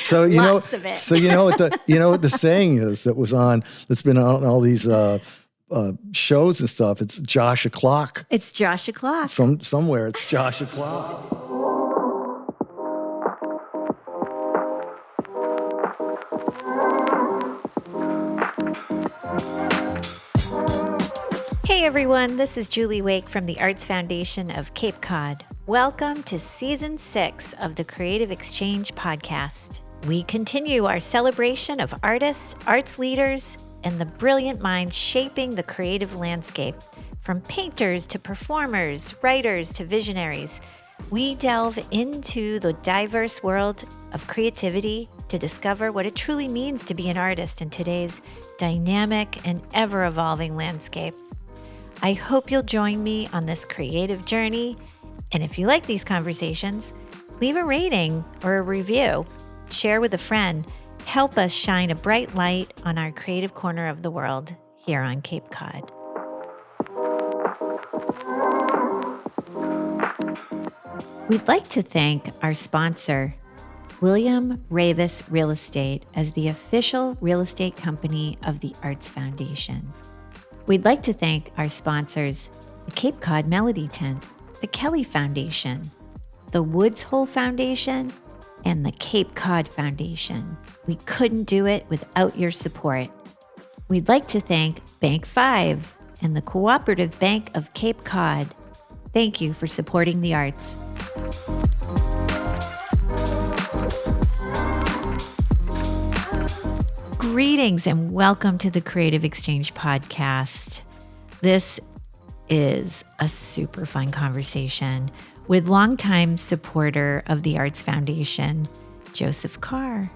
So Lots of it. So what the saying is that's been on all these shows and stuff. It's Josh o'clock. It's Josh o'clock. Somewhere it's Josh o'clock. Hey everyone, this is Julie Wake from the Arts Foundation of Cape Cod. Welcome to Season 6 of the Creative Exchange Podcast. We continue our celebration of artists, arts leaders, and the brilliant minds shaping the creative landscape. From painters to performers, writers to visionaries, we delve into the diverse world of creativity to discover what it truly means to be an artist in today's dynamic and ever-evolving landscape. I hope you'll join me on this creative journey. And if you like these conversations, leave a rating or a review, share with a friend, help us shine a bright light on our creative corner of the world here on Cape Cod. We'd like to thank our sponsor, William Ravis Real Estate, as the official real estate company of the Arts Foundation. We'd like to thank our sponsors, the Cape Cod Melody Tent, the Kelly Foundation, the Woods Hole Foundation, and the Cape Cod Foundation. We couldn't do it without your support. We'd like to thank Bank 5 and the Cooperative Bank of Cape Cod. Thank you for supporting the arts. Greetings and welcome to the Creative Exchange Podcast. This is a super fun conversation with longtime supporter of the Arts Foundation, Joe Carr.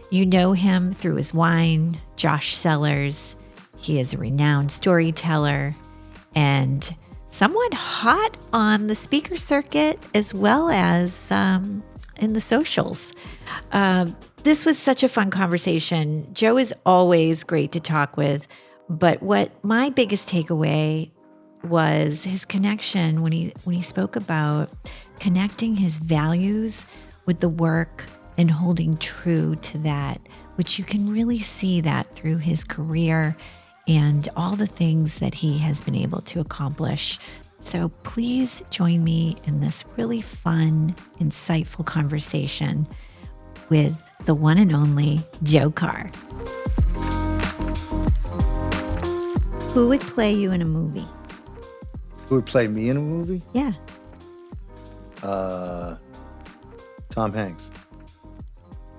You know him through his wine, Josh Sellers. He is a renowned storyteller and somewhat hot on the speaker circuit as well as in the socials. This was such a fun conversation. Joe is always great to talk with, but what my biggest takeaway was his connection when he spoke about connecting his values with the work and holding true to that, which you can really see that through his career and all the things that he has been able to accomplish. So please join me in this really fun, insightful conversation with the one and only Joe Carr. Who would play you in a movie? Who would play me in a movie? Yeah. Tom Hanks.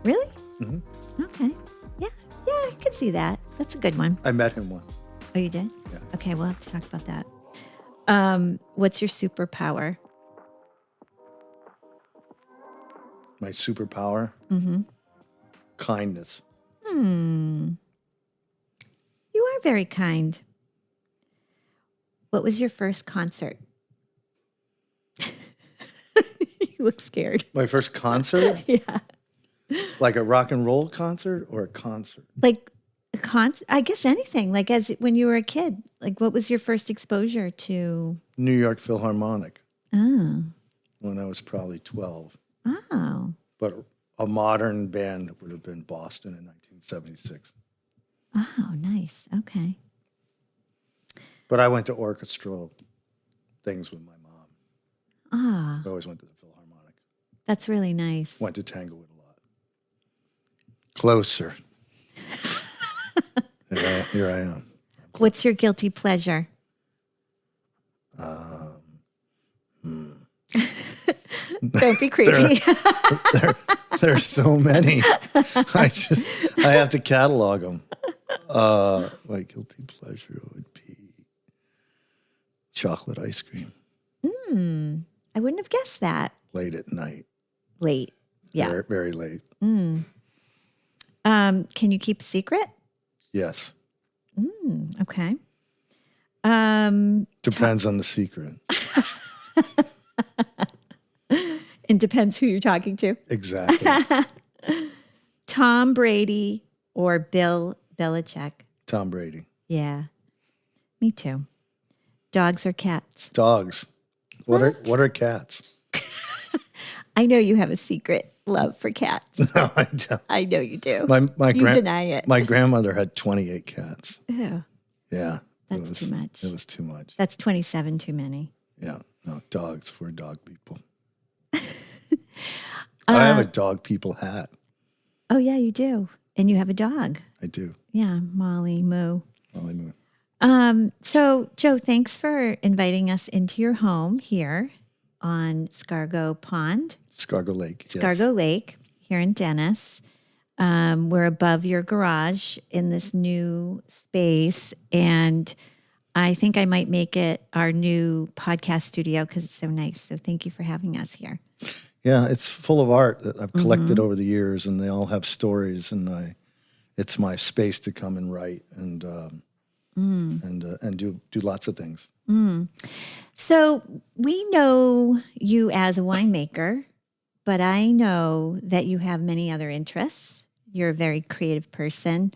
Really? Mm-hmm. Okay. Yeah, I could see that. That's a good one. I met him once. Oh, you did? Yeah. Okay, we'll have to talk about that. What's your superpower? My superpower? Mm-hmm. Kindness. You are very kind. What was your first concert? You look scared. My first concert? Yeah. Like a rock and roll concert or a concert? Like a concert? I guess anything. Like when you were a kid. Like what was your first exposure to? New York Philharmonic. Oh. When I was probably 12. Oh. But a modern band would have been Boston in 1976. Oh, nice. Okay. But I went to orchestral things with my mom. Ah. I always went to the Philharmonic. That's really nice. Went to Tanglewood a lot. Closer. Here I am. What's your guilty pleasure? Don't be creepy. There's so many. I have to catalog them. My guilty pleasure would be chocolate ice cream. I wouldn't have guessed that. Late at night. Late. Yeah. Very, very late. Can you keep a secret? Yes. Okay. Depends on the secret. It depends who you're talking to. Exactly. Tom Brady or Bill Belichick? Tom Brady. Yeah. Me too. Dogs or cats? Dogs. What are cats? I know you have a secret. love for cats. No, I don't. I know you do. My You deny it. My grandmother had 28 cats. Ew, Yeah. that's too much. It was too much. That's 27 too many. Yeah. No, dogs. We're dog people. I have a dog people hat. Oh, yeah, you do. And you have a dog. I do. Yeah, Molly Moo. Molly Moo. So, Joe, thanks for inviting us into your home here on Scargo Pond. Scargo Lake. Scargo Lake here in Dennis. We're above your garage in this new space. And I think I might make it our new podcast studio because it's so nice. So thank you for having us here. Yeah, it's full of art that I've collected over the years, and they all have stories. And it's my space to come and write and do lots of things. So we know you as a winemaker, but I know that you have many other interests. You're a very creative person.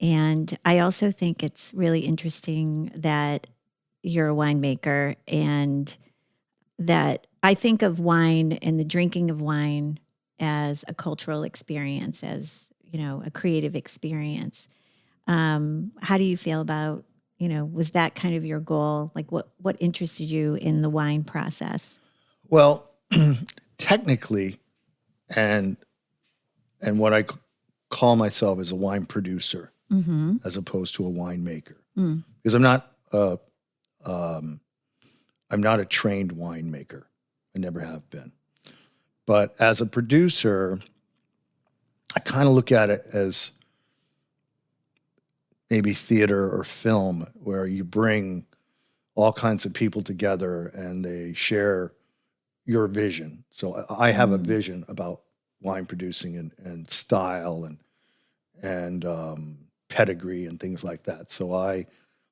And I also think it's really interesting that you're a winemaker and that I think of wine and the drinking of wine as a cultural experience, as, a creative experience. How do you feel about, was that kind of your goal? Like what interested you in the wine process? Well, technically, and what I call myself is a wine producer as opposed to a winemaker, because I'm not a trained winemaker. I never have been. But as a producer, I kind of look at it as maybe theater or film, where you bring all kinds of people together and they share your vision. So I have a vision about wine producing and style and pedigree and things like that. So I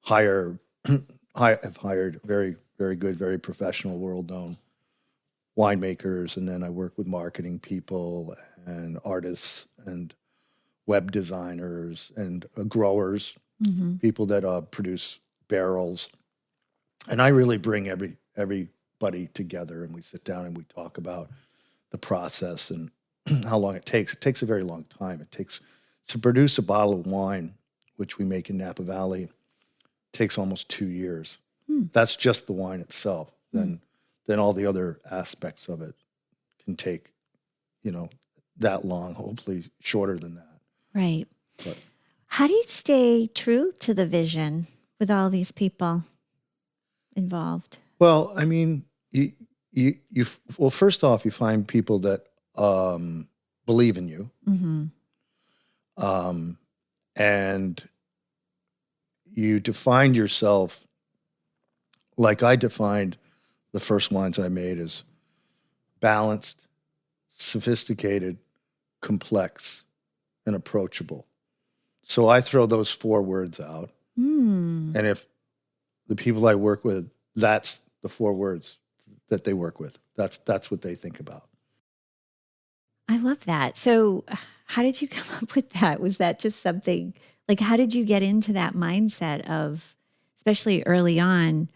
have hired very, very good, very professional, world-known winemakers, and then I work with marketing people and artists and web designers and growers, people that produce barrels. And I really bring everybody together, and we sit down and we talk about the process and how long it takes. It takes a very long time. It takes to produce a bottle of wine, which we make in Napa Valley, takes almost 2 years. That's just the wine itself. Then all the other aspects of it can take, that long, hopefully shorter than that. Right. But how do you stay true to the vision with all these people involved? well, I mean, well, first off, you find people that believe in you, and you define yourself like I defined the first wines I made as balanced, sophisticated, complex, and approachable. So I throw those 4 words out. And if the people I work with, that's the 4 words that they work with. That's what they think about. I love that. So how did you come up with that? Was that just something, like, how did you get into that mindset of, especially early on,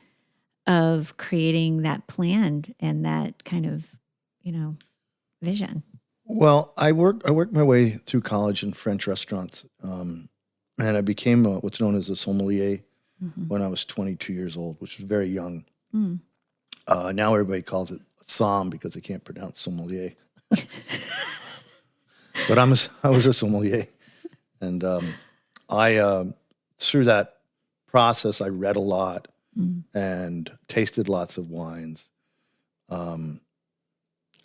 of creating that plan and that kind of, vision? Well, I worked my way through college in French restaurants, and I became what's known as a sommelier when I was 22 years old, which was very young. Now everybody calls it somm because they can't pronounce sommelier. But I was a sommelier, and I through that process I read a lot and tasted lots of wines.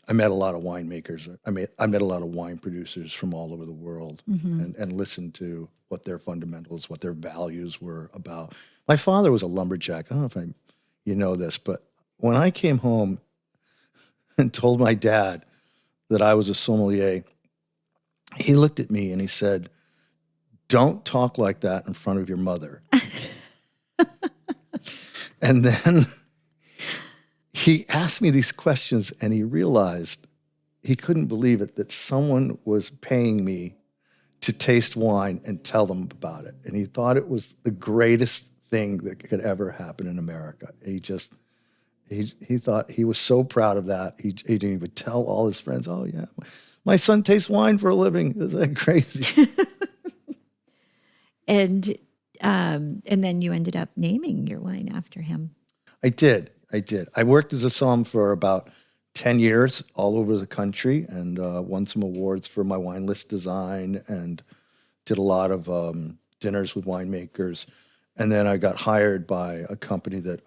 I met a lot of winemakers. I met a lot of wine producers from all over the world, and listened to what their fundamentals, what their values were about. My father was a lumberjack. I don't know if you know this, but when I came home and told my dad that I was a sommelier, he looked at me and he said, "Don't talk like that in front of your mother." And then he asked me these questions, and he realized he couldn't believe it, that someone was paying me to taste wine and tell them about it. And he thought it was the greatest thing that could ever happen in America. He thought he was so proud of that. He would tell all his friends, "Oh yeah, my son tastes wine for a living. Is that crazy? And then you ended up naming your wine after him. I did. I worked as a somm for about 10 years all over the country and won some awards for my wine list design and did a lot of dinners with winemakers. And then I got hired by a company that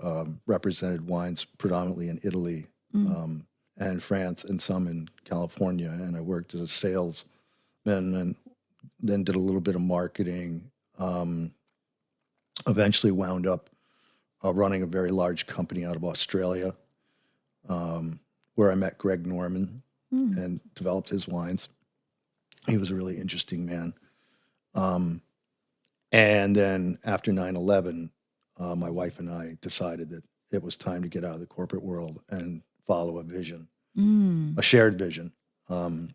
represented wines predominantly in Italy and France and some in California. And I worked as a salesman and then did a little bit of marketing. Eventually wound up running a very large company out of Australia, where I met Greg Norman and developed his wines. He was a really interesting man. And then after 9/11, my wife and I decided that it was time to get out of the corporate world and follow a vision, a shared vision. And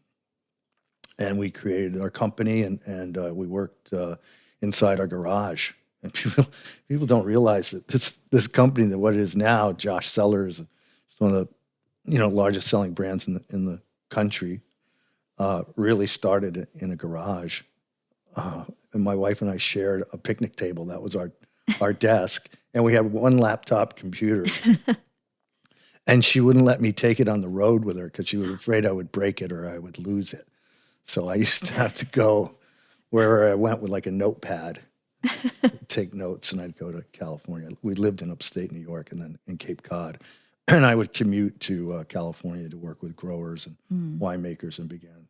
we created our company and we worked inside our garage. And people don't realize that this company, that what it is now, Josh Cellars, is one of the largest selling brands in the country, really started in a garage. And my wife and I shared a picnic table. That was our desk. And we had one laptop computer. And she wouldn't let me take it on the road with her because she was afraid I would break it or I would lose it. So I used to have to go wherever I went with like a notepad, take notes, and I'd go to California. We lived in upstate New York and then in Cape Cod. And I would commute to California to work with growers and winemakers and began,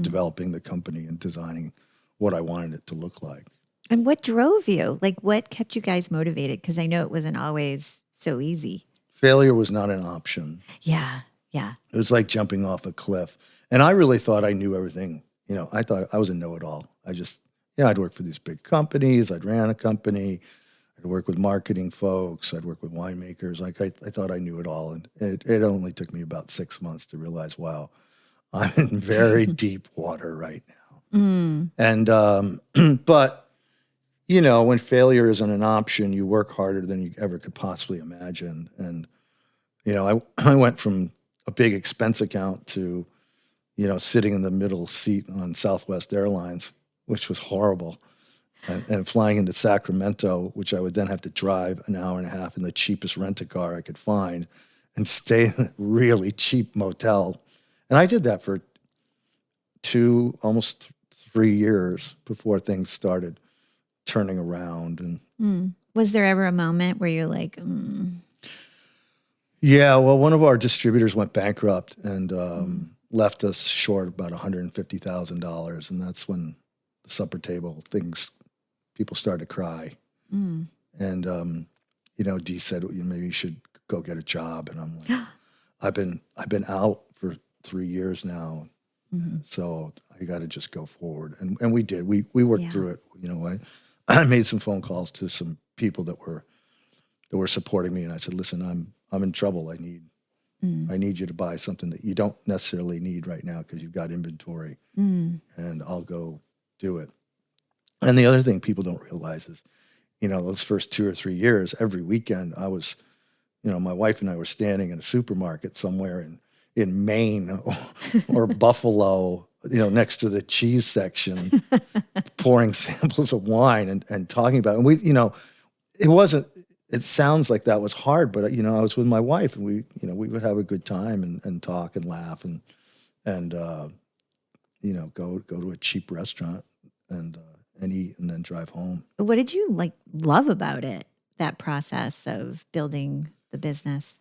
developing the company and designing what I wanted it to look like. And what drove you? Like, what kept you guys motivated? Because I know it wasn't always so easy. Failure was not an option. Yeah. It was like jumping off a cliff. And I really thought I knew everything. I thought I was a know-it-all. I'd work for these big companies. I'd ran a company. I'd work with marketing folks. I'd work with winemakers. Like I thought I knew it all. And it only took me about 6 months to realize, wow, I'm in very deep water right now. And, but, when failure isn't an option, you work harder than you ever could possibly imagine. And, I went from a big expense account to, sitting in the middle seat on Southwest Airlines, which was horrible, and flying into Sacramento, which I would then have to drive an hour and a half in the cheapest rent-a-car I could find and stay in a really cheap motel. And I did that for almost 3 years before things started turning around. And was there ever a moment where you're like, Yeah, well, one of our distributors went bankrupt and left us short about $150,000, and that's when the supper table people started to cry. And Dee said, maybe you should go get a job, and I'm like, I've been out for 3 years now, so I got to just go forward. And we did. We worked through it. I made some phone calls to some people that were supporting me, and I said, listen, I'm in trouble. I need you to buy something that you don't necessarily need right now because you've got inventory, and I'll go do it. And the other thing people don't realize is, those first 2 or 3 years, every weekend I was, my wife and I were standing in a supermarket somewhere in Maine or Buffalo, next to the cheese section, pouring samples of wine and talking about it. And it sounds like that was hard, but I was with my wife and we would have a good time and talk and laugh and go to a cheap restaurant and eat and then drive home. What did you love about it, that process of building the business?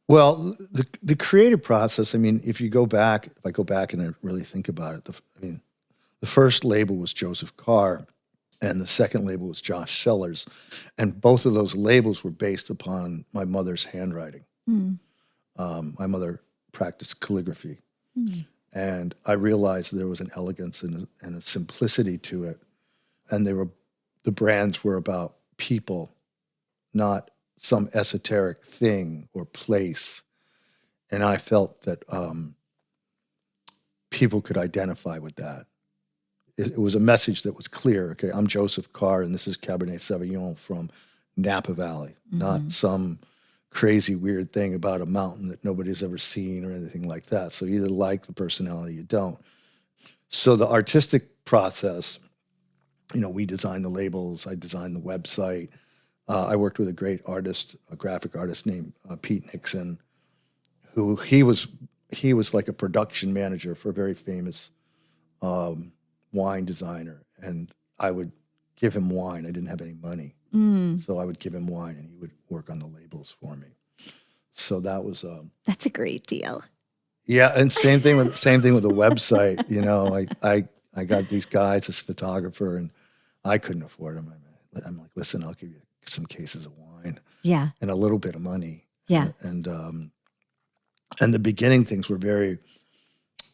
Well, the creative process, if I go back and I really think about it, the first label was Joseph Carr and the second label was Josh Cellars. And both of those labels were based upon my mother's handwriting. My mother practiced calligraphy. And I realized there was an elegance and a simplicity to it. And the brands were about people, not some esoteric thing or place. And I felt that people could identify with that. It was a message that was clear. Okay, I'm Joseph Carr, and this is Cabernet Sauvignon from Napa Valley, not some crazy weird thing about a mountain that nobody's ever seen or anything like that. So you either like the personality, you don't. So the artistic process, we designed the labels, I designed the website. I worked with a great artist, a graphic artist named Pete Nixon, who he was like a production manager for a very famous wine designer. And I would give him wine. I didn't have any money. So I would give him wine and he would work on the labels for me. So that was That's a great deal. yeah, and same thing with the website. I got these guys, this photographer, and I couldn't afford them. I'm like, listen, I'll give you some cases of wine, Yeah, and a little bit of money. yeah, And the beginning things were very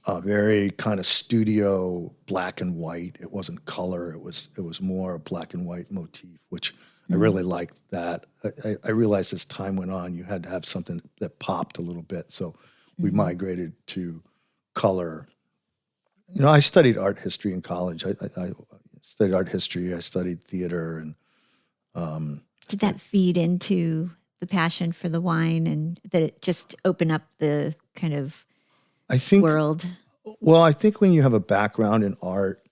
kind of studio, black and white. It wasn't color. It was more a black and white motif, which I really liked that. I realized as time went on, you had to have something that popped a little bit. So we migrated to color. I studied art history in college. I studied art history. I studied theater, and Did that feed into the passion for the wine, and that it just opened up the kind of I think. world? Well, I think when you have a background in art,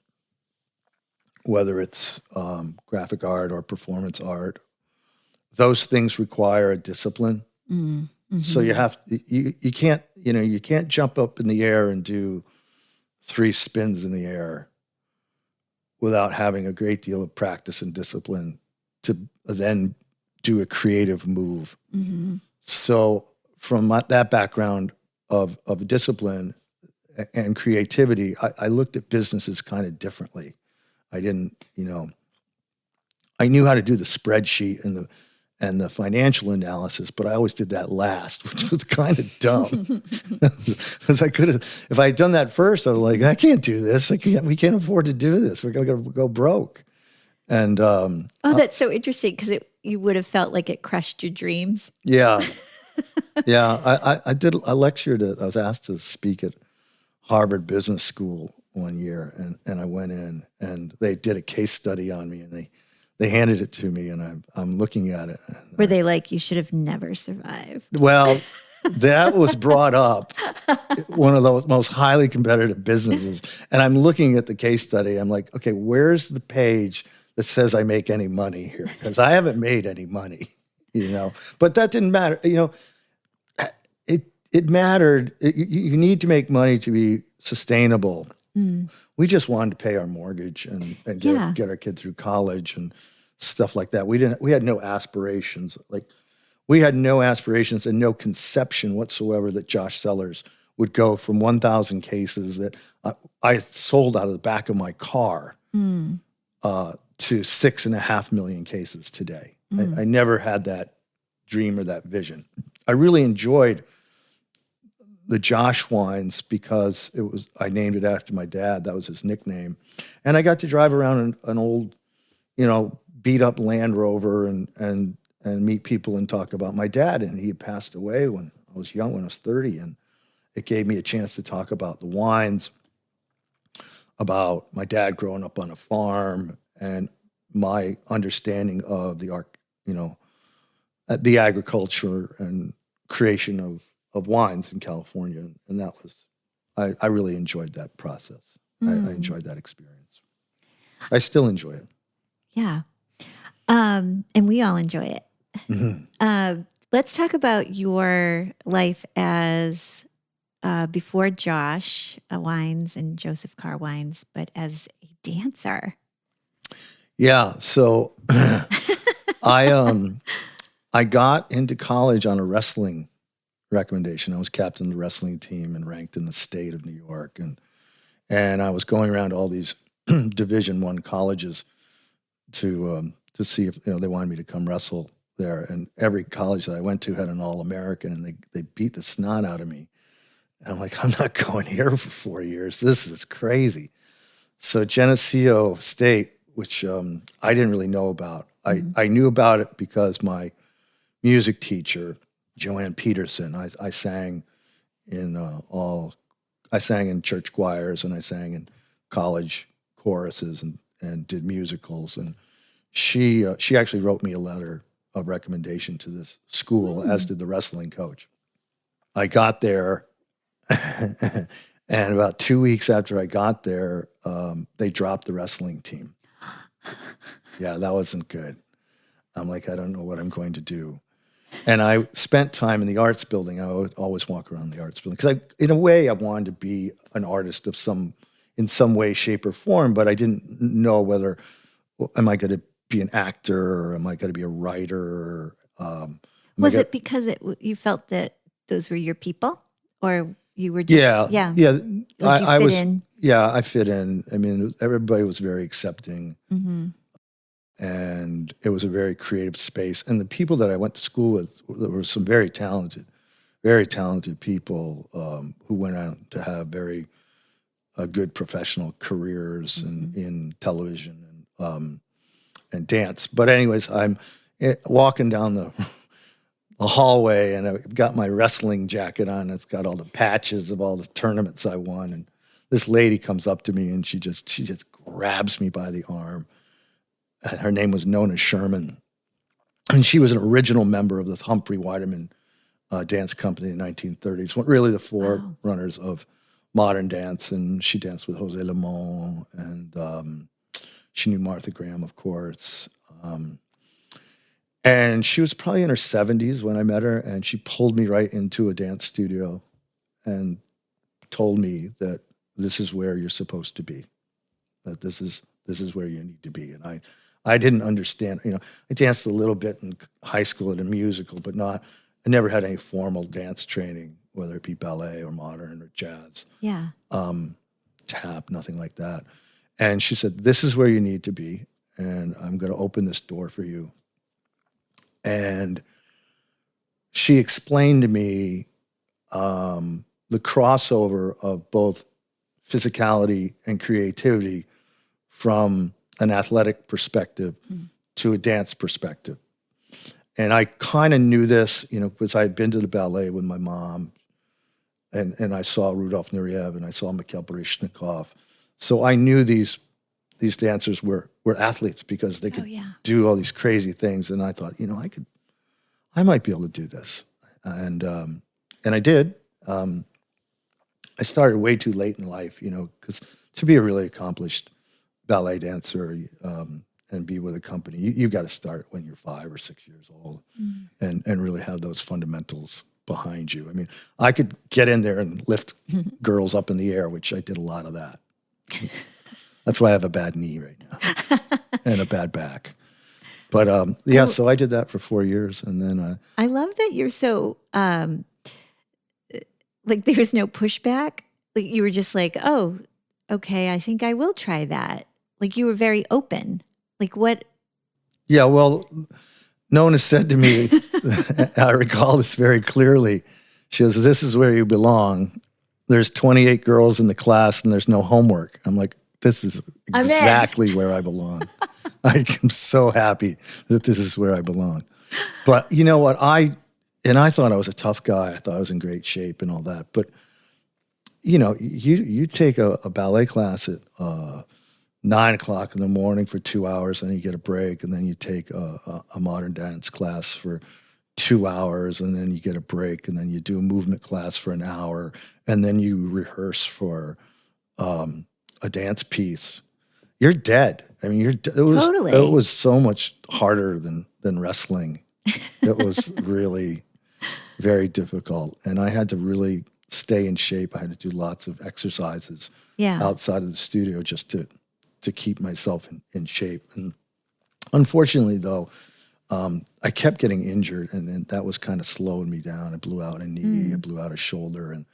whether it's graphic art or performance art, those things require a discipline. So you can't jump up in the air and do 3 spins in the air without having a great deal of practice and discipline to then do a creative move. So from that background of discipline and creativity, I looked at businesses kind of differently. I didn't, I knew how to do the spreadsheet and the financial analysis, but I always did that last, which was kind of dumb. Because I could have, if I had done that first, I was like, I can't do this. We can't afford to do this. We're going to go broke. And That's so interesting, because you would have felt like it crushed your dreams. yeah, yeah. I lectured I was asked to speak at Harvard Business School one year, and I went in, and they did a case study on me, and they handed it to me, and I'm looking at it. Were they like, you should have never survived? Well, that was brought up, one of the most highly competitive businesses, and I'm looking at the case study. I'm like, okay, where's the page that says I make any money here? Because I haven't made any money, But that didn't matter. It mattered. You need to make money to be sustainable. We just wanted to pay our mortgage and get our kid through college and stuff like that. We had no aspirations. We had no aspirations and no conception whatsoever that Josh Sellers would go from 1,000 cases that I sold out of the back of my car to 6.5 million cases today. I never had that dream or that vision. I really enjoyed the Josh wines because I named it after my dad. That was his nickname. And I got to drive around an old, beat up Land Rover and meet people and talk about my dad. And he had passed away when I was young, when I was 30. And it gave me a chance to talk about the wines, about my dad growing up on a farm, and my understanding of the agriculture and creation of wines in California. And that was, I really enjoyed that process. I enjoyed that experience. I still enjoy it. Yeah. And we all enjoy it. Let's talk about your life as before Josh Wines and Joseph Carr Wines, but as a dancer. Yeah. So I got into college on a wrestling recommendation. I was captain of the wrestling team and ranked in the state of New York. And I was going around to all these Division I colleges to see if they wanted me to come wrestle there. And every college that I went to had an All-American, and they beat the snot out of me. And I'm like, I'm not going here for 4 years. This is crazy. So Geneseo State, which I didn't really know about. I knew about it because my music teacher, Joanne Peterson, I sang in church choirs, and I sang in college choruses and did musicals. And she actually wrote me a letter of recommendation to this school, as did the wrestling coach. I got there, and about 2 weeks after I got there, they dropped the wrestling team. Yeah, that wasn't good. I'm like, I don't know what I'm going to do. And I spent time in the arts building. I would always walk around the arts building because, in a way, I wanted to be an artist in some way, shape, or form. But I didn't know whether am I going to be an actor or am I going to be a writer? Or, was it because you felt that those were your people, or you were just yeah? Like I was in? Yeah, I fit in. I mean, everybody was very accepting. Mm-hmm. And it was a very creative space. And the people that I went to school with, there were some very talented people who went on to have very good professional careers in television and dance. But anyways, I'm walking down the hallway, and I've got my wrestling jacket on. It's got all the patches of all the tournaments I won. And this lady comes up to me, and she just grabs me by the arm. Her name was Nona Sherman, and she was an original member of the Humphrey Weideman dance company in the 1930s. Really, the forerunners of modern dance, and she danced with Jose Limon, and she knew Martha Graham, of course. And she was probably in her 70s when I met her, and she pulled me right into a dance studio and told me that this is where you're supposed to be, that this is where you need to be. And I didn't understand, I danced a little bit in high school at a musical, but I never had any formal dance training, whether it be ballet or modern or jazz. Yeah. Tap, nothing like that. And she said, this is where you need to be, and I'm going to open this door for you. And she explained to me the crossover of both physicality and creativity from an athletic perspective to a dance perspective. And I kind of knew this, because I had been to the ballet with my mom, and I saw Rudolf Nureyev and I saw Mikhail Baryshnikov. So I knew these dancers were athletes because they could do all these crazy things. And I thought, I might be able to do this. And I did. I started way too late in life, because to be a really accomplished ballet dancer and be with a company, you've got to start when you're 5 or 6 years old and really have those fundamentals behind you. I mean, I could get in there and lift girls up in the air, which I did a lot of that. That's why I have a bad knee right now and a bad back. But so I did that for 4 years, and then I love that you're so like there was no pushback. Like you were just like, oh, okay, I think I will try that. Like you were very open. Like what? Yeah, well, Nona said to me, I recall this very clearly. She goes, "This is where you belong. There's 28 girls in the class, and there's no homework." I'm like, this is exactly where I belong. I am so happy that this is where I belong. But you know what? I thought I was a tough guy. I thought I was in great shape and all that. But, you take a ballet class at 9 o'clock in the morning for 2 hours, and then you get a break, and then you take a modern dance class for 2 hours, and then you get a break, and then you do a movement class for an hour, and then you rehearse for a dance piece. You're dead. I mean, Totally. It was so much harder than wrestling. It was really very difficult, and I had to really stay in shape. I had to do lots of exercises outside of the studio just to keep myself in shape. And unfortunately, though, I kept getting injured, and that was kind of slowing me down. I blew out a knee, I blew out a shoulder, and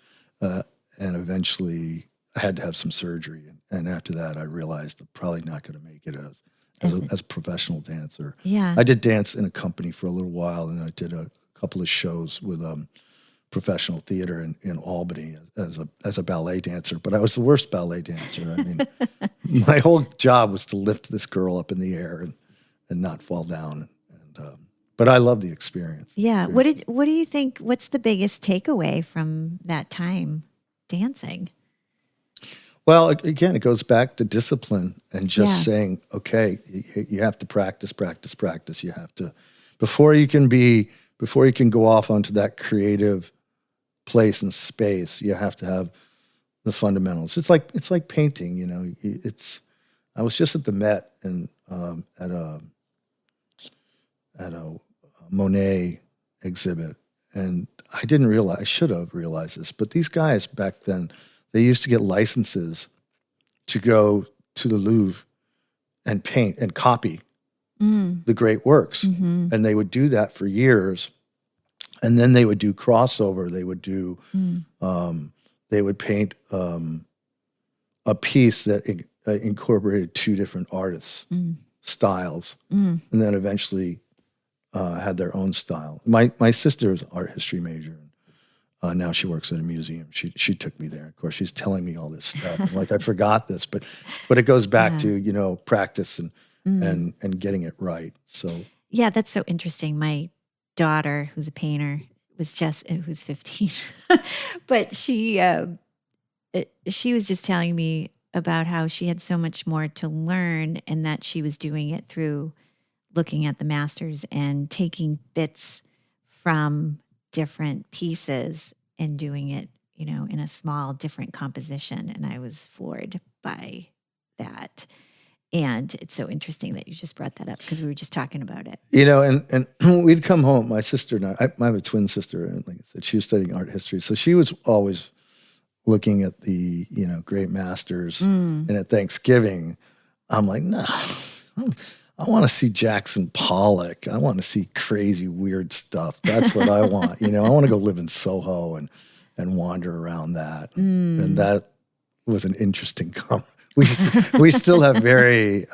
eventually I had to have some surgery. And after that, I realized I'm probably not going to make it as a professional dancer. Yeah. I did dance in a company for a little while, and I did a couple of shows with professional theater in Albany as a ballet dancer. But I was the worst ballet dancer. I mean, my whole job was to lift this girl up in the air and not fall down. But I love the experience. Yeah. What do you think? What's the biggest takeaway from that time dancing? Well, again, it goes back to discipline and just saying, okay, you have to practice. You have to before you can go off onto that creative place and space, you have to have the fundamentals. It's like painting, you know. I was just at the Met and at a Monet exhibit, and I didn't realize, I should have realized this, but these guys back then, they used to get licenses to go to the Louvre and paint and copy the great works. Mm-hmm. And they would do that for years. And then they would do crossover. They would do, they would paint a piece that incorporated two different artists' styles, and then eventually had their own style. My sister is an art history major. Now she works at a museum. She took me there. Of course, she's telling me all this stuff. I'm like, I forgot this, but it goes back to, you know, practice and getting it right. So yeah, that's so interesting. My daughter, who's a painter, who's 15, but she was just telling me about how she had so much more to learn, and that she was doing it through looking at the masters and taking bits from different pieces and doing it, you know, in a small, different composition. And I was floored by that. And it's so interesting that you just brought that up, because we were just talking about it. you know, and we'd come home. My sister and I have a twin sister, and like I said, she was studying art history, so she was always looking at the, you know, great masters. And at Thanksgiving, I'm like, no, I want to see Jackson Pollock. I want to see crazy, weird stuff. That's what I want. You know, I want to go live in Soho and wander around that. And that was an interesting we still have very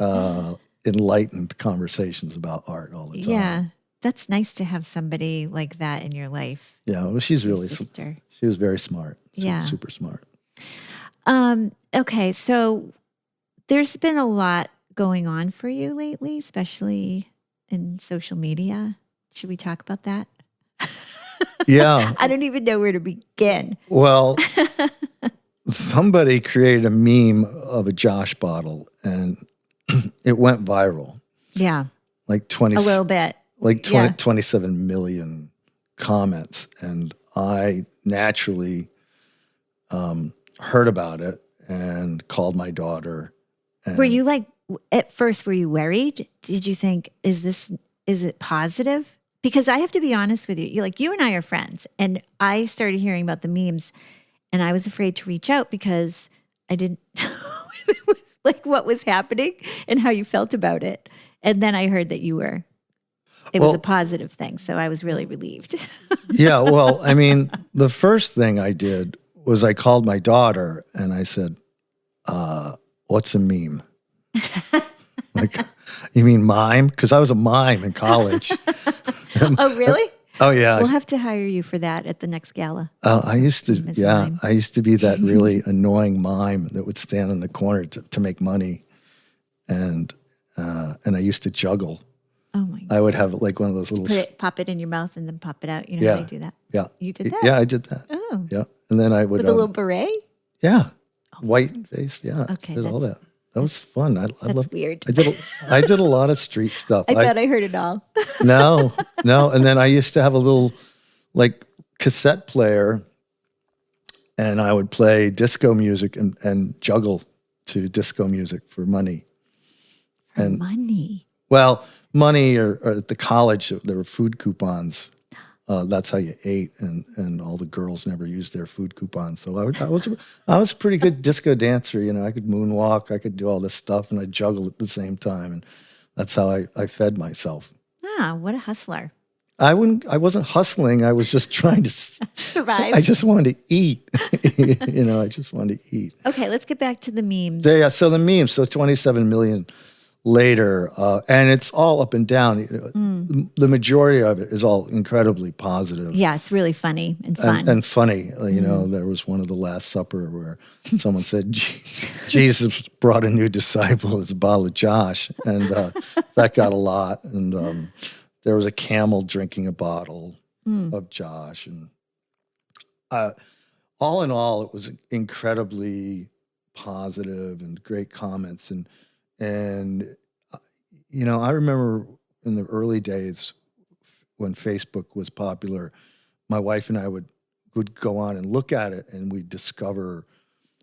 enlightened conversations about art all the time. Yeah, that's nice to have somebody like that in your life. Yeah, well, she's really, sister. she was very smart. Yeah. Super smart. Okay, so there's been a lot going on for you lately, especially in social media. Should we talk about that? Yeah. I don't even know where to begin. Well, somebody created a meme of a Josh bottle, and it went viral. Yeah, Like 20, a little bit. like 20, 27 million comments. And I naturally heard about it and called my daughter. And Were you like, at first, were you worried? Did you think, is it positive? Because I have to be honest with you. You and I are friends, and I started hearing about the memes, and I was afraid to reach out because I didn't know like what was happening and how you felt about it. And then I heard that it was a positive thing. So I was really relieved. Yeah, well, I mean, the first thing I did was I called my daughter and I said, what's a meme? Like, you mean mime? Because I was a mime in college. Oh, really? Oh, yeah. We'll have to hire you for that at the next gala. I used to, Miss Mime. I used to be that really annoying mime that would stand in the corner to make money. And I used to juggle. Oh, my God. I would have like one of those little... Pop it in your mouth and then pop it out. You know how they do that? Yeah. You did that? Yeah, I did that. Oh. Yeah. And then I would... With a little beret? Yeah. White face. Yeah. Okay, I did all that. That was fun. That's weird. I did a lot of street stuff. I thought I heard it all. No. And then I used to have a little like cassette player, and I would play disco music and juggle to disco music for money. Money? Well, money or at the college, there were food coupons. That's how you ate, and all the girls never used their food coupons. So I was a pretty good disco dancer. You know, I could moonwalk, I could do all this stuff, and I juggle at the same time, and that's how I fed myself. Ah, what a hustler! I wasn't hustling. I was just trying to survive. I just wanted to eat. You know, I just wanted to eat. Okay, let's get back to the memes. Yeah. So the memes. So 27 million later, and it's all up and down. You know, the majority of it is all incredibly positive. Yeah, it's really funny and fun. And funny. You know, there was one of the Last Supper where someone said, Jesus brought a new disciple as a bottle of Josh. And that got a lot. And there was a camel drinking a bottle of Josh. And all in all, it was incredibly positive and great comments. And you know, I remember in the early days when Facebook was popular, my wife and I would go on and look at it, and we'd discover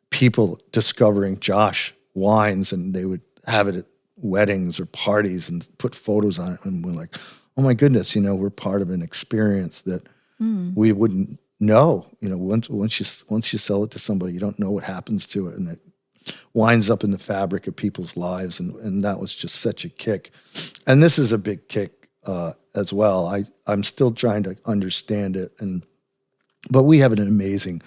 people discovering Josh wines, and they would have it at weddings or parties and put photos on it. And we're like, oh my goodness, we're part of an experience that we wouldn't know. Once you sell it to somebody, you don't know what happens to it, and it winds up in the fabric of people's lives. And that was just such a kick. And this is a big kick as well. I'm still trying to understand it, but we have an amazing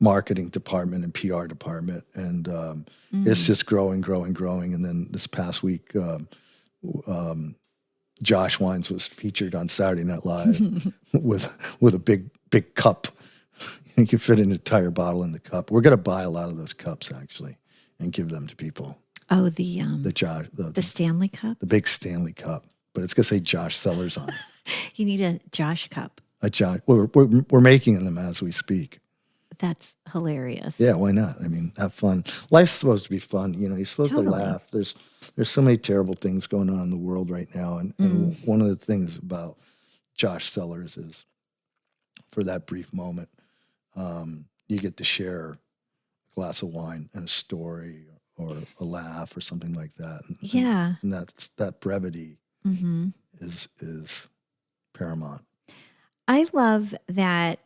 marketing department and PR department, and it's just growing. And then this past week, Josh Wines was featured on Saturday Night Live with a big cup. You can fit an entire bottle in the cup. We're going to buy a lot of those cups actually and give them to people. Oh, the Stanley Cup, the big Stanley Cup, but it's going to say Josh Sellers on it. You need a Josh cup. A Josh. We're making them as we speak. That's hilarious. Yeah, why not? I mean, have fun. Life's supposed to be fun. You're supposed to laugh. There's so many terrible things going on in the world right now. And one of the things about Josh Sellers is for that brief moment, you get to share a glass of wine and a story or a laugh or something like that. And that brevity is paramount. I love that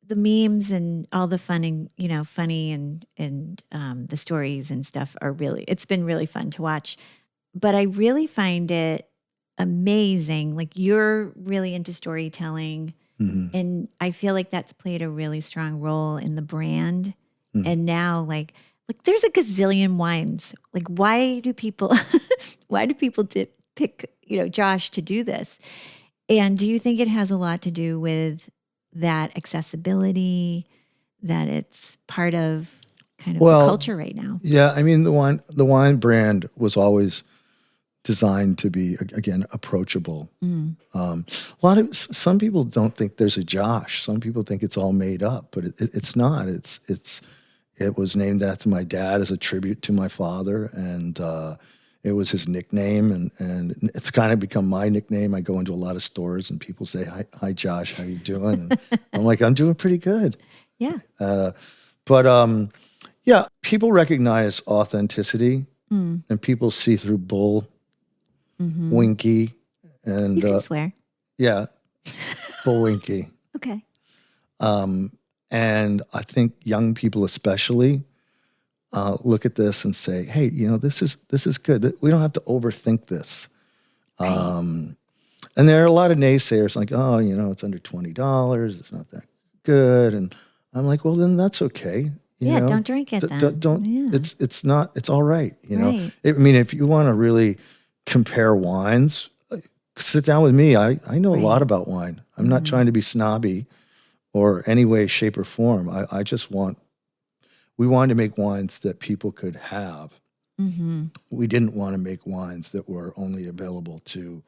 the memes and all the funny and the stories and stuff it's been really fun to watch. But I really find it amazing. Like, you're really into storytelling, and I feel like that's played a really strong role in the brand. And now like there's a gazillion wines. Like, why do people pick Josh to do this? And do you think it has a lot to do with that accessibility, that it's part of kind of the culture right now? Yeah, I mean, the wine brand was always designed to be, again, approachable. Some people don't think there's a Josh. Some people think it's all made up, but it's not. It was named after my dad as a tribute to my father, and it was his nickname, and it's kind of become my nickname. I go into a lot of stores and people say, hi Josh, how you doing? And I'm like, I'm doing pretty good. Yeah. Yeah, people recognize authenticity, and people see through bull, winky, and you can swear. Yeah, bull winky. Okay. And I think young people especially look at this and say, hey, this is good. We don't have to overthink this. Right. And there are a lot of naysayers like, oh, it's under $20. It's not that good. And I'm like, well, then that's okay. Don't drink it then. Don't. Yeah. It's all right. Right. I mean, if you want to really compare wines, sit down with me. I know a lot about wine. I'm not trying to be snobby or any way, shape, or form. We wanted to make wines that people could have. We didn't want to make wines that were only available to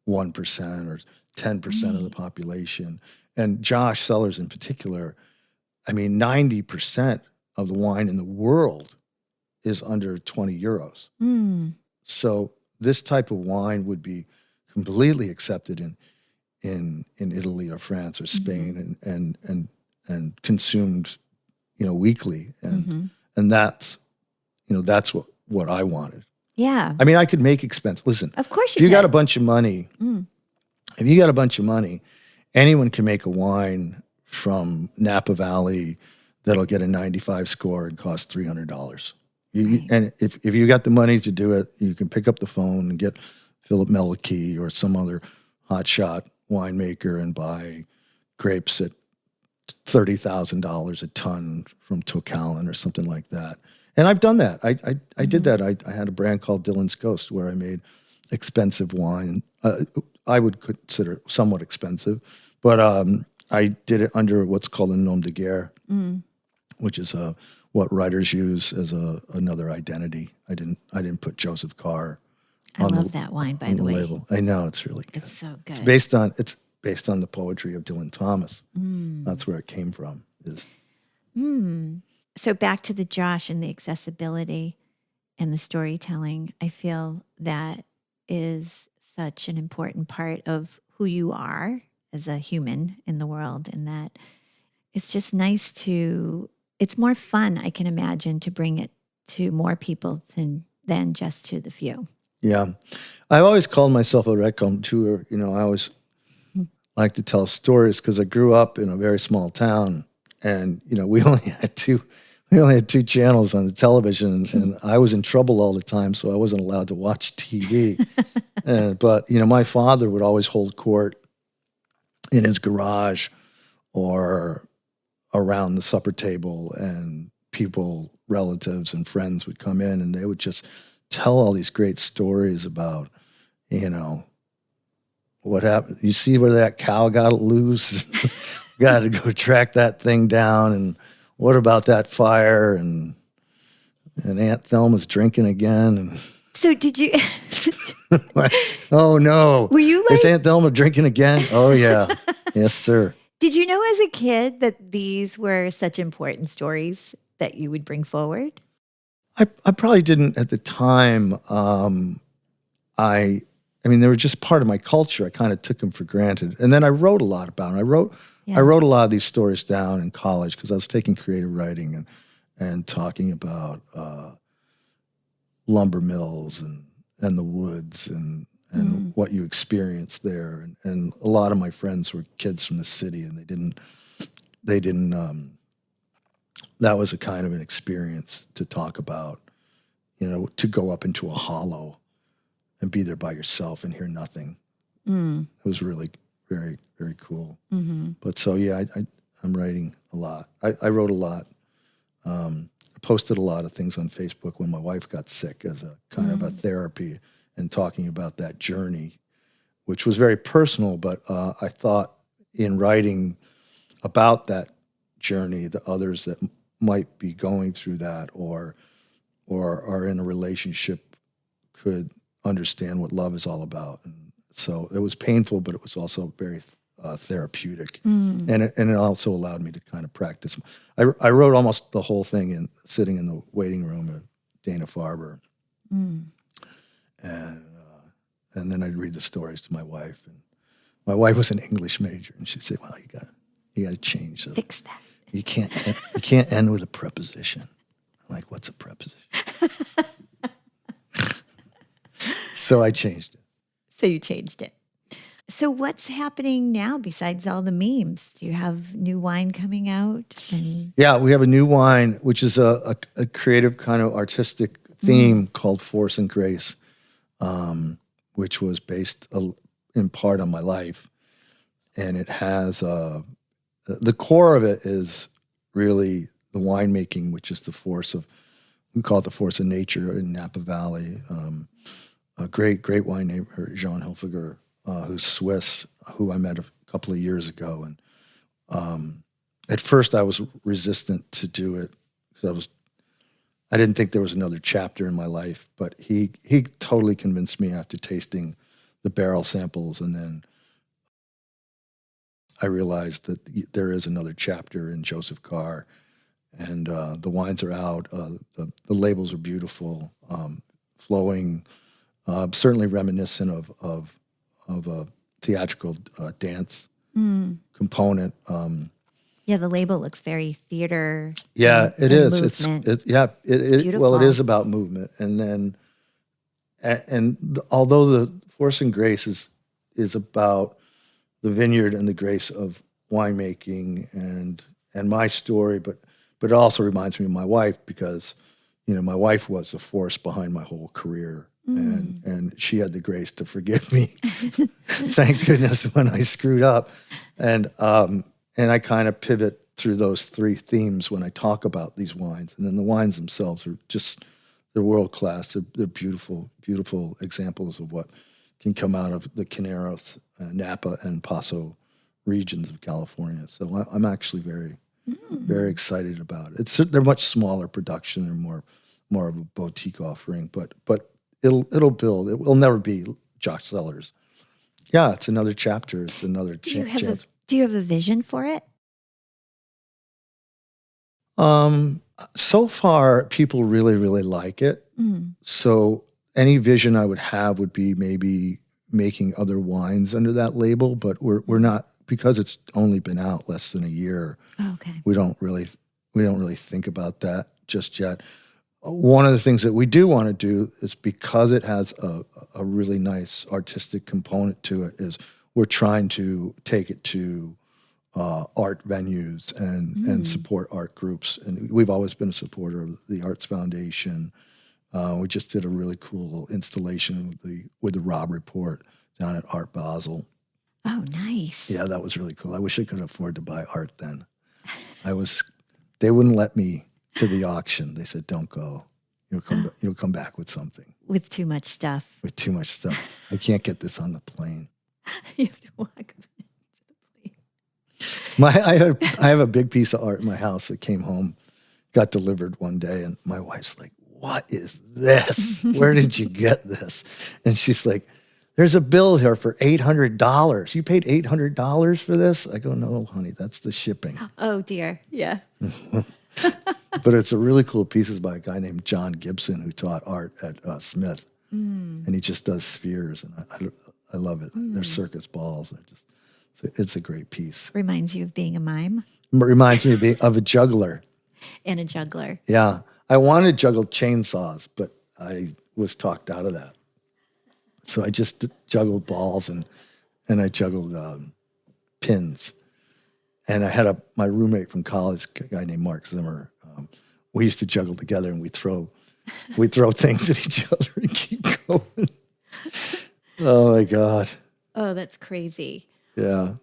1% or 10% of the population. And Josh Sellers in particular, I mean, 90% of the wine in the world is under 20 euros. So this type of wine would be completely accepted in Italy or France or Spain and consumed weekly, and that's what I wanted. Yeah. I mean, I could make expensive. Listen, of course if you got a bunch of money, anyone can make a wine from Napa Valley that'll get a 95 score and cost $300. And if you got the money to do it, you can pick up the phone and get Philip Melikey or some other hotshot winemaker and buy grapes at $30,000 a ton from Tocalin or something like that. And I've done that. I did that. I had a brand called Dylan's Ghost where I made expensive wine. I would consider it somewhat expensive, but I did it under what's called a nom de guerre, which is what writers use as another identity. I didn't put Joseph Carr. I love that wine, by the way. Label. I know, it's really good. It's so good. It's based on the poetry of Dylan Thomas. That's where it came from. So back to the Josh and the accessibility and the storytelling, I feel that is such an important part of who you are as a human in the world, and that it's just nice it's more fun, I can imagine, to bring it to more people than just to the few. Yeah. I've always called myself a raconteur. I always like to tell stories because I grew up in a very small town, and we only had two channels on the television, and I was in trouble all the time, so I wasn't allowed to watch TV. But my father would always hold court in his garage or around the supper table, and people, relatives and friends would come in, and they would just tell all these great stories about, what happened. You see where that cow got loose? Got to go track that thing down. And what about that fire? And Aunt Thelma's drinking again. And So did you? oh no! Were you Is Aunt Thelma drinking again? Oh yeah, yes sir. Did you know as a kid that these were such important stories that you would bring forward? I probably didn't at the time. I mean, they were just part of my culture. I kind of took them for granted. And then I wrote a lot about them. I wrote a lot of these stories down in college because I was taking creative writing and talking about lumber mills and the woods and what you experienced there. And a lot of my friends were kids from the city, and they didn't that was a kind of an experience to talk about, to go up into a hollow and be there by yourself and hear nothing. It was really very, very cool. Mm-hmm. But so, yeah, I'm writing a lot. I wrote a lot. I posted a lot of things on Facebook when my wife got sick as a kind of a therapy and talking about that journey, which was very personal. But I thought in writing about that journey, the others that might be going through that or are in a relationship could understand what love is all about. And so it was painful, but it was also very therapeutic. And it also allowed me to kind of practice. I wrote almost the whole thing sitting in the waiting room at Dana-Farber. And then I'd read the stories to my wife. And my wife was an English major, and she'd say, well, you got to change that. Fix that. You can't end with a preposition. I'm like, what's a preposition? So I changed it. So you changed it. So what's happening now besides all the memes? Do you have new wine coming out? Yeah, we have a new wine, which is a creative kind of artistic theme called Force and Grace, which was based in part on my life. And it has, the core of it is really the winemaking, which is the force of, we call it the force of nature in Napa Valley. A great winemaker, Jean Hilfiger, who's Swiss, who I met a couple of years ago. And at first I was resistant to do it because I didn't think there was another chapter in my life, but he totally convinced me after tasting the barrel samples. And then I realized that there is another chapter in Joseph Carr, and the wines are out. The labels are beautiful, flowing, certainly reminiscent of a theatrical dance component. Yeah, the label looks very theater. Yeah, it is. Movement. It's beautiful. Well, it is about movement, and then although the Force and Grace is about the vineyard and the grace of winemaking and my story, but it also reminds me of my wife because, my wife was the force behind my whole career, and she had the grace to forgive me. Thank goodness when I screwed up, and I kind of pivot through those three themes when I talk about these wines, and then the wines themselves are they're world class. They're beautiful, beautiful examples of what can come out of the Caneros, Napa, and Paso regions of California. So I'm actually very, very excited about it. They're much smaller production. They're more of a boutique offering, but it'll build. It will never be Josh Sellers. Yeah, it's another chapter. It's another chance. Do you have a vision for it? So far, people really, really like it. So any vision I would have would be maybe making other wines under that label, but we're not, because it's only been out less than a year. Oh, okay. We don't really think about that just yet. One of the things that we do want to do is, because it has a really nice artistic component to it, is we're trying to take it to art venues and support art groups. And we've always been a supporter of the Arts Foundation. We just did a really cool installation with the Rob Report down at Art Basel. Oh, nice. Yeah, that was really cool. I wish I could afford to buy art then. They wouldn't let me to the auction. They said, "Don't go. You'll come back with something." With too much stuff. With too much stuff. I can't get this on the plane. You have to walk up to the plane. I have a big piece of art in my house that came home, got delivered one day, and my wife's like, "What is this? Where did you get this?" And she's like, "There's a bill here for $800. You paid $800 for this?" I go, "No, honey, that's the shipping." Oh, dear. Yeah. But it's a really cool piece. It's by a guy named John Gibson, who taught art at Smith. And he just does spheres, and I love it. They're circus balls. It's a great piece. Reminds you of being a mime It reminds me of a juggler. and a juggler. Yeah. I wanted to juggle chainsaws, but I was talked out of that. So I just juggled balls and I juggled pins. And I had my roommate from college, a guy named Mark Zimmer. We used to juggle together, and we'd throw things at each other and keep going. Oh my God. Oh, that's crazy. Yeah.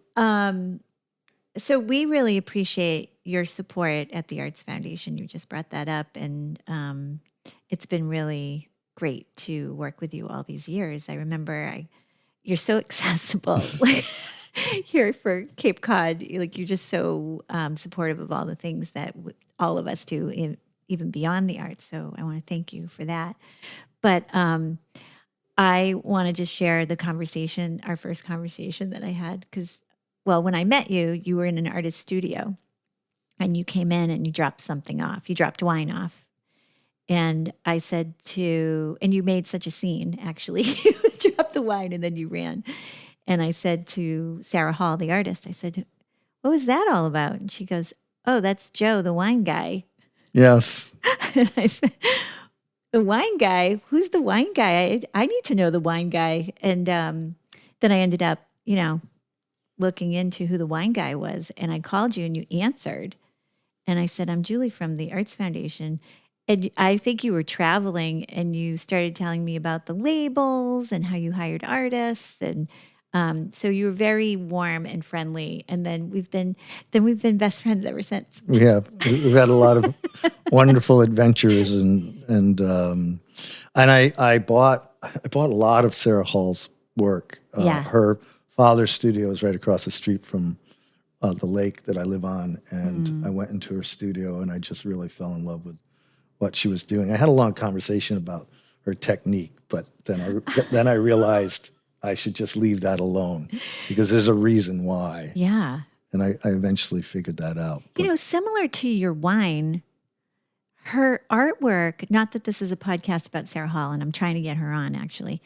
So we really appreciate your support at the Arts Foundation. You just brought that up, and it's been really great to work with you all these years. I remember you're so accessible. Here for Cape Cod, like you're just so supportive of all the things that all of us do, even beyond the arts. So I want to thank you for that. But I want to just share our first conversation that I had, because, well, when I met you, you were in an artist studio, and you came in and you dropped something off. You dropped wine off. And I said and you made such a scene, actually. You dropped the wine and then you ran. And I said to Sarah Hall, the artist, I said, "What was that all about?" And she goes, "Oh, that's Joe, the wine guy." Yes. And I said, "The wine guy? Who's the wine guy? I need to know the wine guy." And then I ended up, looking into who the wine guy was. And I called you and you answered. And I said, "I'm Julie from the Arts Foundation." And I think you were traveling and you started telling me about the labels and how you hired artists. And so you were very warm and friendly. And then we've been best friends ever since. Yeah. We've had a lot of wonderful adventures and I bought a lot of Sarah Hall's work. Her father's studio is right across the street from the lake that I live on. And I went into her studio and I just really fell in love with what she was doing. I had a long conversation about her technique, but then I realized I should just leave that alone because there's a reason why. Yeah. And I eventually figured that out. Similar to your wine, her artwork, not that this is a podcast about Sarah Hall, and I'm trying to get her on, actually.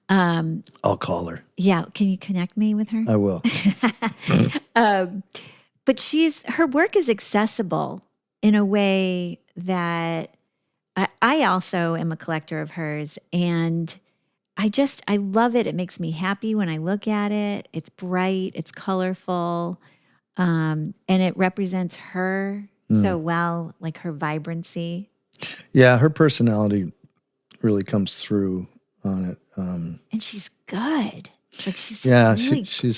I'll call her. Yeah. Can you connect me with her? I will. But her work is accessible in a way that I also am a collector of hers, and I love it. It makes me happy when I look at it. It's bright, it's colorful, and it represents her so well, like her vibrancy. Yeah, her personality really comes through on it. And she's good. Like she's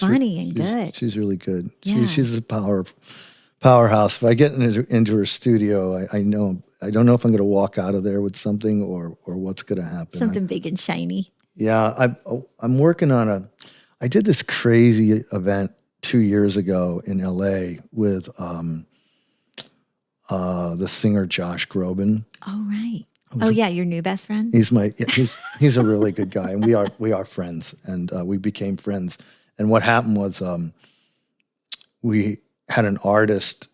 funny and good. She's really good. Yeah. She's a powerhouse. If I get into her studio, I know I don't know if I'm going to walk out of there with something or what's going to happen. Something big and shiny. Yeah, I'm working on I did this crazy event 2 years ago in LA with the singer Josh Groban. Oh, right. Oh, yeah, your new best friend? He's a really good guy, and we are friends, and we became friends. And what happened was we had an artist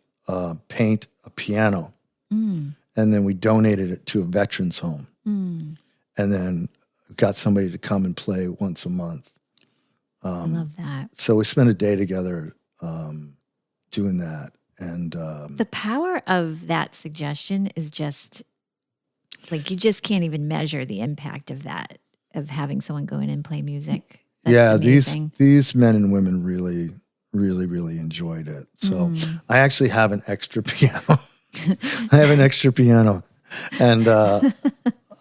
paint a piano, and then we donated it to a veterans home, and then got somebody to come and play once a month. I love that. So we spent a day together doing that. And The power of that suggestion is just like, you just can't even measure the impact of that, of having someone go in and play music. That's amazing. these men and women really, really, really enjoyed it. So I actually have an extra piano. I have an extra piano, and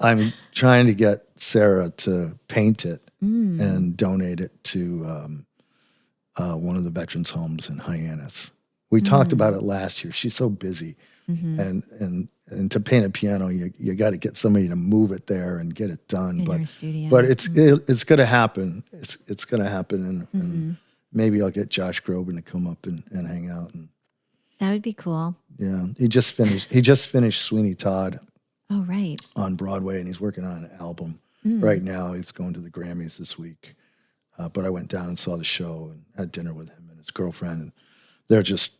I'm trying to get Sarah to paint it and donate it to one of the veterans' homes in Hyannis. We talked about it last year. She's so busy, and to paint a piano, you got to get somebody to move it there and get it done. In her studio. But it's going to happen. It's going to happen, and maybe I'll get Josh Groban to come up and hang out. And that would be cool. yeah, he just finished Sweeney Todd. Oh, right. On Broadway, and he's working on an album right now. He's going to the Grammys this week. But I went down and saw the show and had dinner with him and his girlfriend. And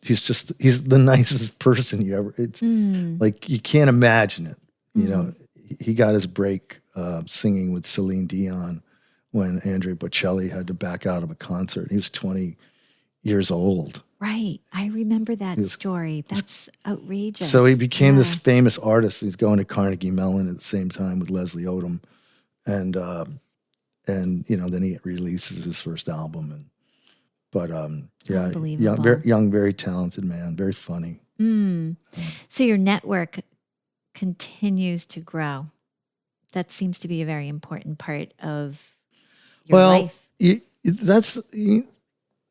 he's the nicest person you ever, it's like, you can't imagine it. You know, he got his break singing with Celine Dion when Andrea Bocelli had to back out of a concert. He was 20 years old. Right. I remember that story. That's outrageous. So he became this famous artist. He's going to Carnegie Mellon at the same time with Leslie Odom. And you know, then he releases his first album. Young, very talented man, very funny. So your network continues to grow. That seems to be a very important part of your life.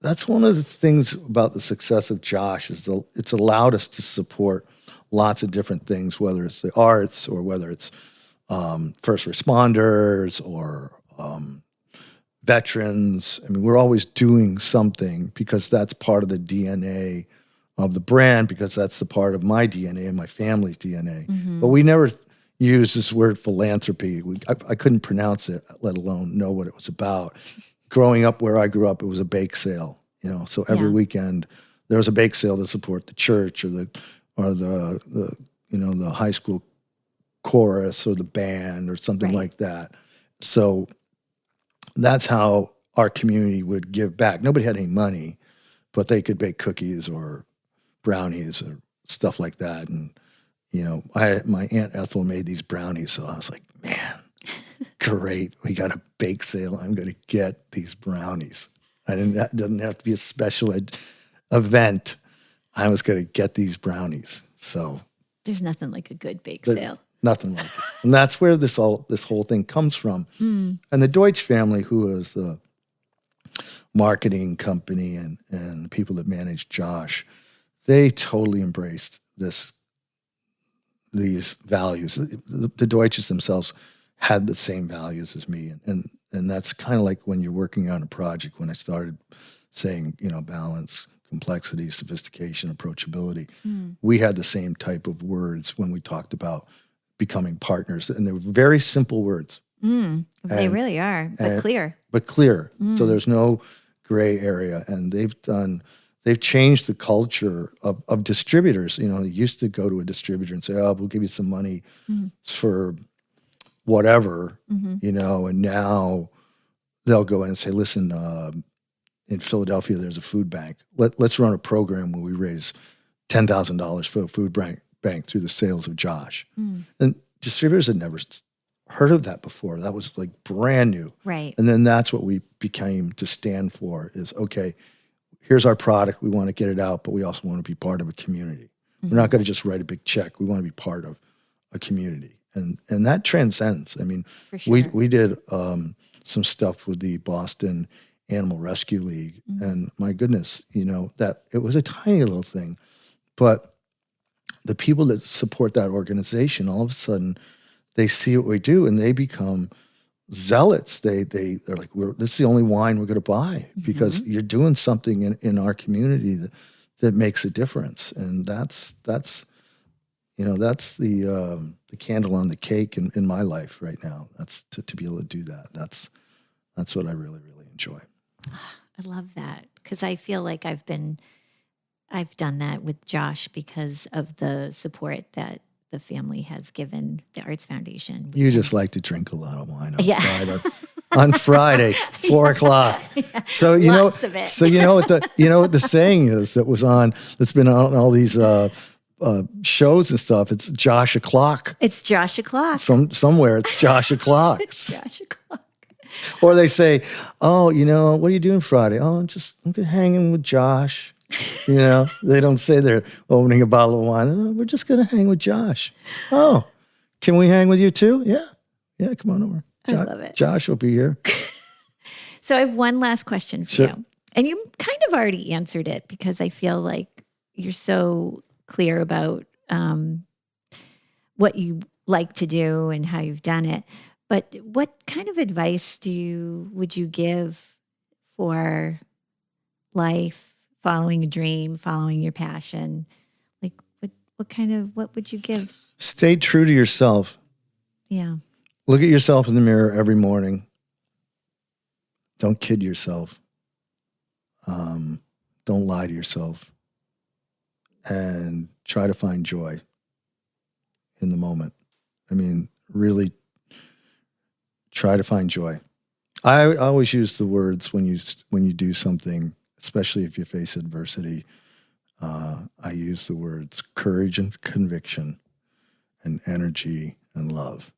That's one of the things about the success of Josh is it's allowed us to support lots of different things, whether it's the arts or whether it's first responders or veterans. I mean, we're always doing something because that's part of the DNA of the brand, because that's the part of my DNA and my family's DNA. But we never use this word philanthropy. I couldn't pronounce it, let alone know what it was about. Growing up where I grew up, it was a bake sale, you know. So every weekend there was a bake sale to support the church or the you know, the high school chorus or the band or something like that. So that's how our community would give back. Nobody had any money, but they could bake cookies or brownies or stuff like that. And you know, my Aunt Ethel made these brownies, so I was like, man, great, we got a bake sale. I'm going to get these brownies. It didn't have to be a special event. I was going to get these brownies. So there's nothing like a good bake sale. Nothing like it. And that's where this whole thing comes from. And the Deutsch family, who is the marketing company and the people that managed Josh, they totally embraced these values. The Deutsches themselves had the same values as me. And that's kind of like when you're working on a project, when I started saying, you know, balance, complexity, sophistication, approachability. We had the same type of words when we talked about becoming partners. And they were very simple words. They really are, but clear. But clear. So there's no gray area. And they've changed the culture of distributors. You know, they used to go to a distributor and say, oh, we'll give you some money for whatever, you know, and now they'll go in and say, listen, in Philadelphia, there's a food bank. Let's run a program where we raise $10,000 for a food bank through the sales of Josh. And distributors had never heard of that before. That was like brand new. Right. And then that's what we became to stand for is, okay, here's our product. We want to get it out, but we also want to be part of a community. We're not going to just write a big check. We want to be part of a community. And that transcends. I mean, For sure. we did some stuff with the Boston Animal Rescue League. And my goodness, you know, that it was a tiny little thing. But the people that support that organization, all of a sudden, they see what we do and they become zealots. They're like, this is the only wine we're going to buy because you're doing something in our community that makes a difference. And that's you know, that's the candle on the cake in my life right now. That's to be able to do that. That's what I really, really enjoy. I love that because I feel like I've done that with Josh because of the support that the family has given the Arts Foundation. You just like to drink a lot of wine outside. on Friday, 4:00. So Lots of it. So you know what the saying is that's been on all these shows and stuff. It's Josh o'clock. It's Josh o'clock. Somewhere it's Josh o'clock. Josh o'clock. Or they say, "Oh, what are you doing Friday? Oh, I'm hanging with Josh." They don't say they're opening a bottle of wine. "Oh, we're just going to hang with Josh." "Oh, can we hang with you too?" Yeah, come on over. I love it. Josh will be here. So I have one last question for you. And you kind of already answered it because I feel like you're so clear about what you like to do and how you've done it. But what kind of advice would you give for life, following a dream, following your passion? Like what would you give? Stay true to yourself. Yeah. Look at yourself in the mirror every morning. Don't kid yourself. Don't lie to yourself. And try to find joy in the moment. I mean, really try to find joy. I always use the words when you do something, especially if you face adversity. I use the words courage and conviction and energy and love.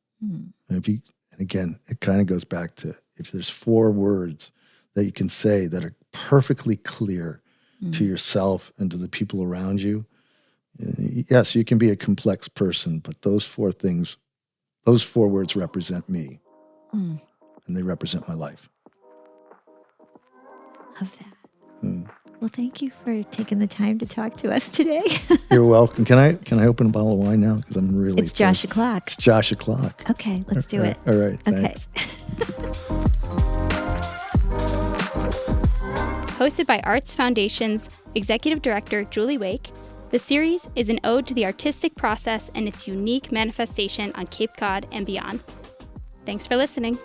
And again, it kind of goes back to if there's 4 words that you can say that are perfectly clear to yourself and to the people around you. Yes, you can be a complex person, but those 4 things, those 4 words represent me. And they represent my life. Love that. Well, thank you for taking the time to talk to us today. You're welcome. Can I open a bottle of wine now? Because I'm really It's Josh o'clock. It's Josh o'clock. Okay, let's do it. All right. Thanks. Hosted by Arts Foundation's Executive Director Julie Wake, the series is an ode to the artistic process and its unique manifestation on Cape Cod and beyond. Thanks for listening.